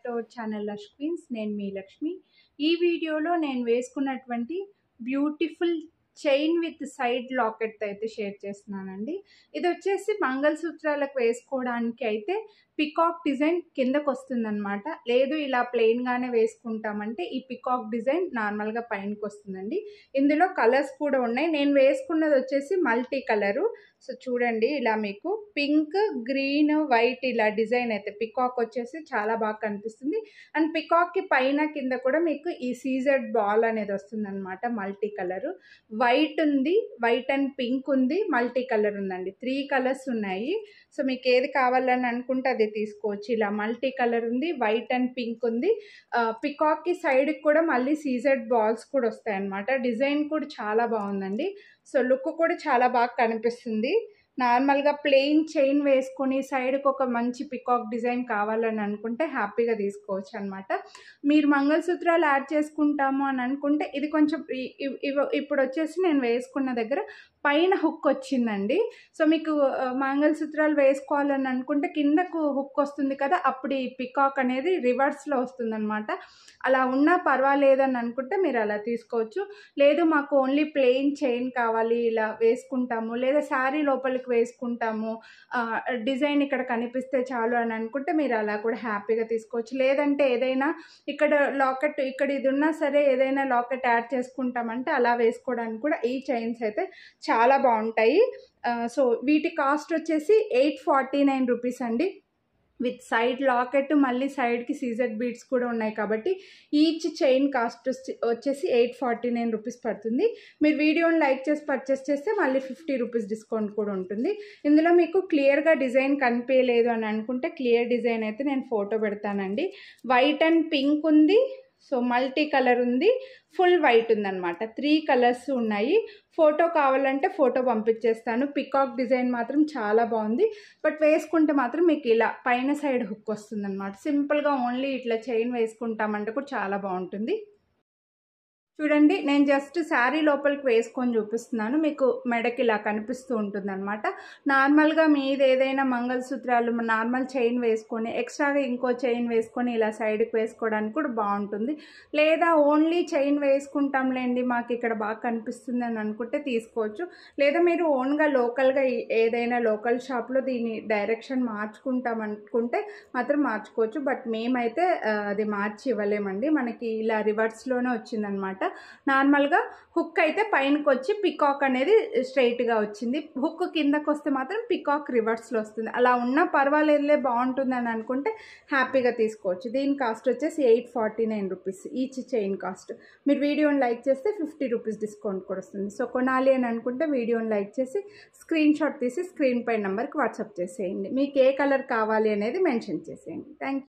To our channel Lush Queens. నేను మీ లక్ష్మి. ఈ వీడియోలో నేను వేసుకున్నటువంటి beautiful chain with side locket అయితే షేర్ చేస్తున్నానండి. ఇది వచ్చేసి మంగళసూత్రాలకు వేసుకోవడానికి అయితే పికాక్ డిజైన్ కిందకు వస్తుందన్నమాట. లేదు ఇలా ప్లెయిన్గానే వేసుకుంటామంటే ఈ పికాక్ డిజైన్ నార్మల్గా పైనకి వస్తుందండి. ఇందులో కలర్స్ కూడా ఉన్నాయి. నేను వేసుకున్నది వచ్చేసి మల్టీ కలరు. సో చూడండి, ఇలా మీకు పింక్, గ్రీన్, వైట్ ఇలా డిజైన్ అయితే పికాక్ వచ్చేసి చాలా బాగా కనిపిస్తుంది. అండ్ పికాక్కి పైన కింద కూడా మీకు ఈ సీజెడ్ బాల్ అనేది వస్తుంది అనమాట. మల్టీ కలరు వైట్ ఉంది, వైట్ అండ్ పింక్ ఉంది, మల్టీ కలర్ ఉందండి. 3 కలర్స్ ఉన్నాయి. సో మీకు ఏది కావాలని అనుకుంటే అది తీసుకోవచ్చు. ఇలా మల్టీ కలర్ ఉంది, వైట్ అండ్ పింక్ ఉంది. పికాక్కి సైడ్కి కూడా మళ్ళీ సీజెడ్ బాల్స్ కూడా వస్తాయి అన్నమాట. డిజైన్ కూడా చాలా బాగుందండి. సో లుక్ కూడా చాలా బాగా కనిపిస్తుంది. నార్మల్గా ప్లెయిన్ చైన్ వేసుకొని సైడ్కి ఒక మంచి పికాక్ డిజైన్ కావాలని అనుకుంటే హ్యాపీగా తీసుకోవచ్చు అనమాట. మీరు మంగళసూత్రాలు యాడ్ చేసుకుంటాము అని అనుకుంటే ఇది కొంచెం ఇప్పుడు వచ్చేసి నేను వేసుకున్న దగ్గర పైన హుక్ వచ్చిందండి. సో మీకు మంగళసూత్రాలు వేసుకోవాలని అనుకుంటే కిందకు హుక్ వస్తుంది కదా, అప్పుడు ఈ పికాక్ అనేది రివర్స్లో వస్తుందన్నమాట. అలా ఉన్నా పర్వాలేదని అనుకుంటే మీరు అలా తీసుకోవచ్చు. లేదు మాకు ఓన్లీ ప్లెయిన్ చైన్ కావాలి, ఇలా వేసుకుంటాము, లేదా శారీ లోపలికి వేసుకుంటాము, డిజైన్ ఇక్కడ కనిపిస్తే చాలు అని అనుకుంటే మీరు అలా కూడా హ్యాపీగా తీసుకోవచ్చు. లేదంటే ఏదైనా ఇక్కడ లాకెట్ ఇక్కడ ఇది ఉన్నా సరే ఏదైనా లాకెట్ యాడ్ చేసుకుంటామంటే అలా వేసుకోవడానికి కూడా ఈ చైన్స్ అయితే చాలా బాగుంటాయి. సో వీటి కాస్ట్ వచ్చేసి 849 రూపీస్ అండి. విత్ సైడ్ లాకెట్, మళ్ళీ సైడ్కి సీజెడ్ బీడ్స్ కూడా ఉన్నాయి కాబట్టి ఈచ్ చైన్ కాస్ట్ వచ్చేసి 849 రూపీస్ పడుతుంది. మీరు వీడియోని లైక్ చేసి పర్చేస్ చేస్తే మళ్ళీ 50 రూపీస్ డిస్కౌంట్ కూడా ఉంటుంది. ఇందులో మీకు క్లియర్గా డిజైన్ కనిపించలేదు అని అనుకుంటే క్లియర్ డిజైన్ అయితే నేను ఫోటో పెడతానండి. వైట్ అండ్ పింక్ ఉంది, సో మల్టీ కలర్ ఉంది, ఫుల్ వైట్ ఉందన్నమాట. 3 కలర్స్ ఉన్నాయి. ఫోటో కావాలంటే ఫోటో పంపించేస్తాను. పికాక్ డిజైన్ మాత్రం చాలా బాగుంది. బట్ వేసుకుంటే మాత్రం మీకు ఇలా పైన సైడ్ హుక్ వస్తుందన్నమాట. సింపుల్గా ఓన్లీ ఇట్లా చైన్ వేసుకుంటామంటే కూడా చాలా బాగుంటుంది. చూడండి, నేను జస్ట్ శారీ లోపలికి వేసుకొని చూపిస్తున్నాను. మీకు మెడకి ఇలా కనిపిస్తూ ఉంటుంది అనమాట. నార్మల్గా మీది ఏదైనా మంగళసూత్రాలు నార్మల్ చైన్ వేసుకొని ఎక్స్ట్రాగా ఇంకో చైన్ వేసుకొని ఇలా సైడ్కి వేసుకోవడానికి కూడా బాగుంటుంది. లేదా ఓన్లీ చైన్ వేసుకుంటాంలేండి మాకు ఇక్కడ బాగా కనిపిస్తుంది అని అనుకుంటే తీసుకోవచ్చు. లేదా మీరు ఓన్గా లోకల్గా ఏదైనా లోకల్ షాప్లో దీని డైరెక్షన్ మార్చుకుంటాం అనుకుంటే మాత్రం మార్చుకోవచ్చు. బట్ మేమైతే అది మార్చి ఇవ్వలేమండి. మనకి ఇలా రివర్స్లోనే వచ్చిందనమాట. నార్మల్గా హుక్ అయితే పైనకి వచ్చి పికాక్ అనేది స్ట్రైట్గా వచ్చింది. హుక్ కిందకు వస్తే మాత్రం పికాక్ రివర్స్లో వస్తుంది. అలా ఉన్నా పర్వాలేదులే బాగుంటుంది అని అనుకుంటే హ్యాపీగా తీసుకోవచ్చు. దీని కాస్ట్ వచ్చేసి 849 రూపీస్ ఈచ్ చైన్ కాస్ట్. మీరు వీడియోని లైక్ చేస్తే 50 రూపీస్ డిస్కౌంట్ కూడా వస్తుంది. సో కొనాలి అని అనుకుంటే వీడియోని లైక్ చేసి స్క్రీన్ షాట్ తీసి స్క్రీన్ పై నెంబర్కి వాట్సాప్ చేసేయండి. మీకు ఏ కలర్ కావాలి అనేది మెన్షన్ చేసేయండి. Thank you.